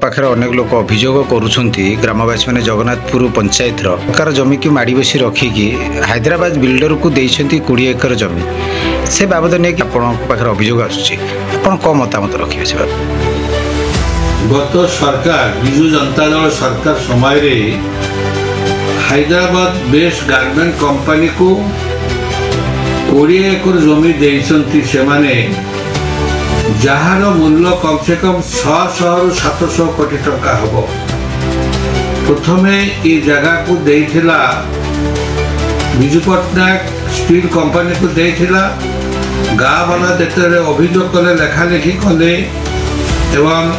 पाखे अनेक लोक अभियोग करुँच ग्रामवासी मैंने जगन्नाथपुर पंचायत सरकार जमी की माड़ी बसी रखिकी हैदराबाद बिल्डर को देते 20 एकर जमी से बाबद नहीं कि पाखे अभियोग आसुच्च कौन मतामत रखिए से गत सरकार विजु जनता दल सरकार समय रे हैदराबाद बेस्ट गारमेंट कंपनी को 20 एकर जमी देइसंती से माने जार मूल्य कम से कम 600 रु 700 कोटी टका हबो। प्रथमे ये जगह को देइथिला विजु पट्टनायक स्टील कंपनी को देइथिला गाँव वाला देते अभियोग कले लेखा लेखी कले एवं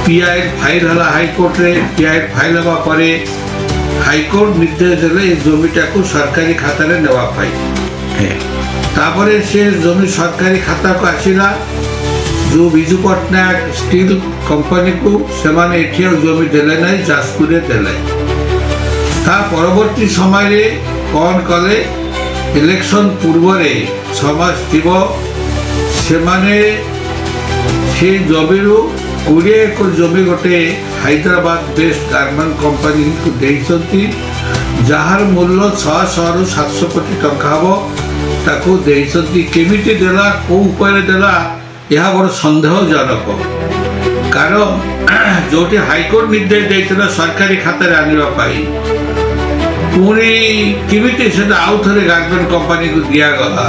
पीआई फाइल हला हाईकोर्ट रे पीआई फाइल हवा परे हाईकोर्ट निर्देश देले ये जमीटा को सरकारी खाता रे नेवा पाई तापरे से जमी सरकारी खाता को आसिला जो विजु पट्टनायक स्टील कंपनी को सेमाने एठी जमी देले नै जाजपुर देले ता परवर्ती समय रे कौन कले इलेक्शन पूर्व रे समाज थिबो सेमाने से जमीरु 20 एकर जमी गोटे हैदराबाद बेस्ट गारमेंट कंपनी को देइसंती जार मूल्य 600 रु 700 कोटी टका हबो ताको देइसंती केमिति देला को उपाय देला यह बड़ सन्देहजनक कारण जोटी हाईकोर्ट निर्देश देइथिला सरकारी खाता रे आनिबा पाई पुणी केमिति सेटा आउ थरे गारमेंट कंपनी को दिया गला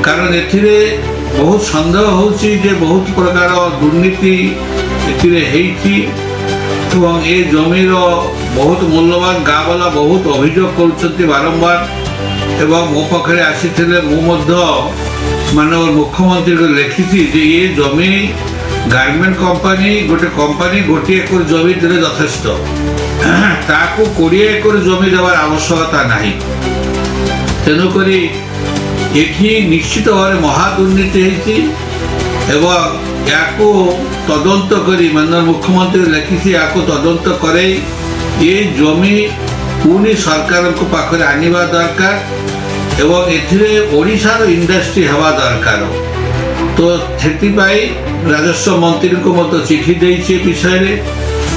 कारण एथिरे बहुत सन्देह होची जे बहुत प्रकार दुर्नीति एथिरे हेइची एवं ए जमीर बहुत मूल्यवान गाँव वाला बहुत अभियोग करुछंती बारंबार एवं मो पाखे आसीथिले मु मध्य माननीय मुख्यमंत्री को लिखी जे ये जमी गारमेंट कंपनी गोटे एकर जमी देले यथेष्ट ताकू 20 एकर जमी देवार आवश्यकता नहीं तेणुक एठी निश्चित भाव महादुर्नीति होती एवं या तदंत करी माननीय मुख्यमंत्री लिखी या तदंत करे ये जमी पुणी सरकार को पाखरे आनिबा दरकार एवं एथिरे ओडिशार इंडस्ट्री हवा दरकार तो सेतिपाई राजस्व मंत्री को मत चिठी देइछि विषय रे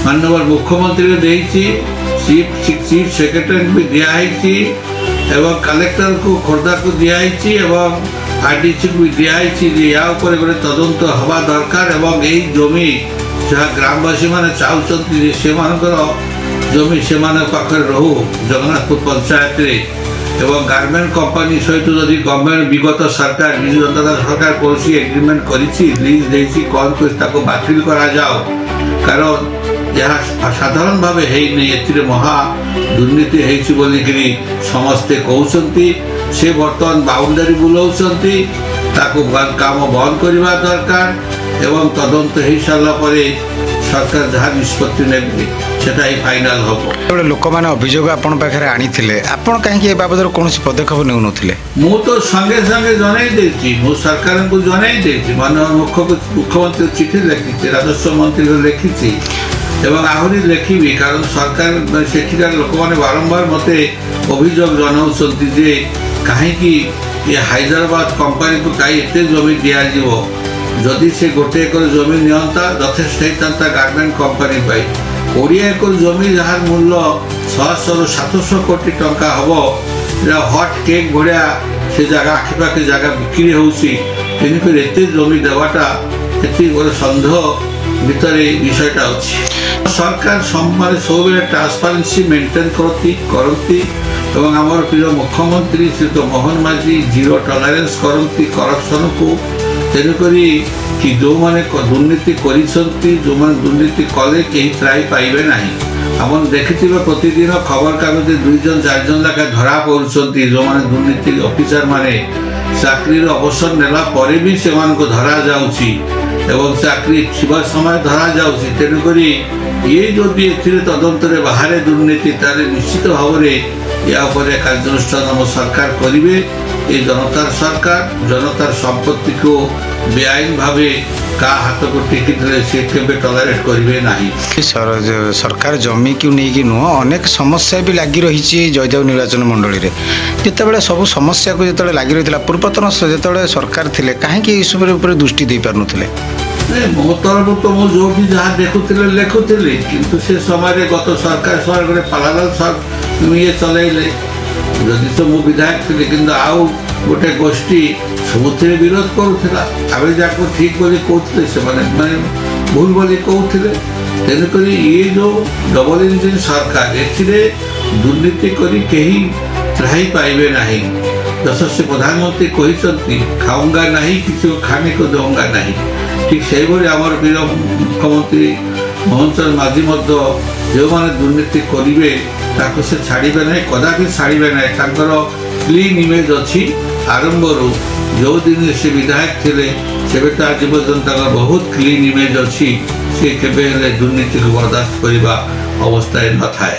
माननीय मुख्यमंत्री देइछि चीफ सेक्रेटरी भी दिया है एवं कलेक्टर को खोर्धा को दिखाई एवं आरडीसी को भी दिखाई या गोटे तदंत हवा दरकार एवं यही जमी जहाँ ग्रामवासी मैंने चाहते से जमी से पाखे रहू जगन्नाथपुर पंचायत रे एवं गारमेंट कंपनी सहित जदि गवर्नमेंट विगत सरकार विजु जनता दल सरकार कौन एग्रीमेंट करी कौन को बातिल करा जाओ कारण यह साधारण भाव है महा दुर्नीति है बोलिकी समस्ते कहते से बर्तमान बाउंडारी बुलाऊँगी काम बंद करने दरकार एवं तदंत हो सारापर सरकार जहाँ निष्पत्ति ने फाइनाल हम लोक मैंने अभियोग आपण पाखे आनी आपण कहीं बाबद कौन पदक्षेप नहीं मु तो संगे संगे जनई मु सरकार को जनई माननीय मुख्यमंत्री चिठी लिखी राजस्व मंत्री को लिखी एवं आहरी लिखी कारण सरकार सेठिकार लोक मैंने बारंबार मत अभियोग जनाऊँच जे कहीं ये हैदराबाद कंपनी को कहीं एत जमी दिज्व जदि से गोटे एकर जमी नियंता यथेष्ट होता गारमेंट कंपनी पाई 20 एकर जमी जहाँ मूल्य 600 रु 700 कोटी टका हम हट केक भाया से जगह आखिपाखे जगह बिक्री होती तेणुक एत जमी देवाटा ये गोटे सन्देह भितर विषयटा अच्छी सरकार सब ट्रांसपेरेंसी मेंटेन करती एवं आमर प्रिय मुख्यमंत्री श्री मोहन माझी जीरो टॉलरेंस करती करप्शन को तेणुक कि जो मैंने दुर्नीति जो मैंने दुर्नीति कले कहीं त्राई पाइबे नहीं आप देखिए प्रतिदिन खबर कागज 2 जन 4 जन लाख धरा पड़ुंट जो मैंने दुर्नीति ऑफिसर माने चाकरी अवसर नेला परे भी से धरा जाउछि एवं चाकरी थिबा समय धरा जाउछि तेणुक ये जदि तदंत बाहर दुर्नीति तारे निश्चित भाव में या कार्यानुष्ठान सरकार करेंगे ये जनतार सरकार जनतार संपत्ति को बेआईन भाव का हाथ को टेकी सी के टलरेट करेंगे नहीं। सरकार जमी क्यों नहीं नुह अनेक समस्या भी लगी रही जयदेव निर्वाचन मंडली रे जिते सब समस्या को जो लगी रही पूर्वतन जो सरकार थे कहीं सब दृष्टि दे पार नुले ମୋ ତରଫରୁ ତ ମୁଁ ଯୋଉଠି ଯାହା ଲେଖୁଥିଲି କିନ୍ତୁ ସେ ସମୟରେ ଗତ ସରକାର ଗୋଟେ ପାଲାଦାଲ ଇଏ ଚଲେଇଲେ। ଯଦି ତ ମୁଁ ବିଧାୟକ ଥିଲି କିନ୍ତୁ ଆଉ ଗୋଟେ ଗୋଷ୍ଠୀ ସବୁଥିରେ ବିରୋଧ କରୁଥିଲା। ଆମେ ଯାହାକୁ ଠିକ୍ ବୋଲି କହୁଥିଲେ ସେମାନେ ଭୁଲ ବୋଲି କହୁଥିଲେ। ତେଣୁକରି ଇଏ ଯେଉଁ ଡବଲ ଇଞ୍ଜିନ୍ ସରକାର ଏଥିରେ ଦୁର୍ନୀତି କରି କେହି ତ୍ରାହି ପାଇବେ ନାହିଁ। ଯଶସ୍ୱୀ ପ୍ରଧାନମନ୍ତ୍ରୀ କହିଛନ୍ତି ଖାଉଙ୍ଗା ନାହିଁ କିଛି ଖାନିକୁ ଦଉଙ୍ଗା ନାହିଁ। ଠିକ୍ ସେଇଭଳି ଆମର ବୀର ମୁଖ୍ୟମନ୍ତ୍ରୀ ମୋହନ ଚରଣ ମାଝୀ ମଧ୍ୟ ଯେଉଁମାନେ ଦୁର୍ନୀତି କରିବେ ତାକୁ ସେ ଛାଡ଼ିବେ ନାହିଁ, କଦାପି ଛାଡ଼ିବେ ନାହିଁ। ତାଙ୍କର କ୍ଲିନ୍ ଇମେଜ୍ ଅଛି ଆରମ୍ଭରୁ। ଯେଉଁଦିନ ସେ ବିଧାୟକ ଥିଲେ ସେବେ ତ ଆଜି ପର୍ଯ୍ୟନ୍ତ ତାଙ୍କର ବହୁତ କ୍ଲିନ୍ ଇମେଜ୍ ଅଛି। ସେ କେବେ ହେଲେ ଦୁର୍ନୀତିକୁ ବରଦାସ୍ତ କରିବା ଅବସ୍ଥାରେ ନଥାଏ।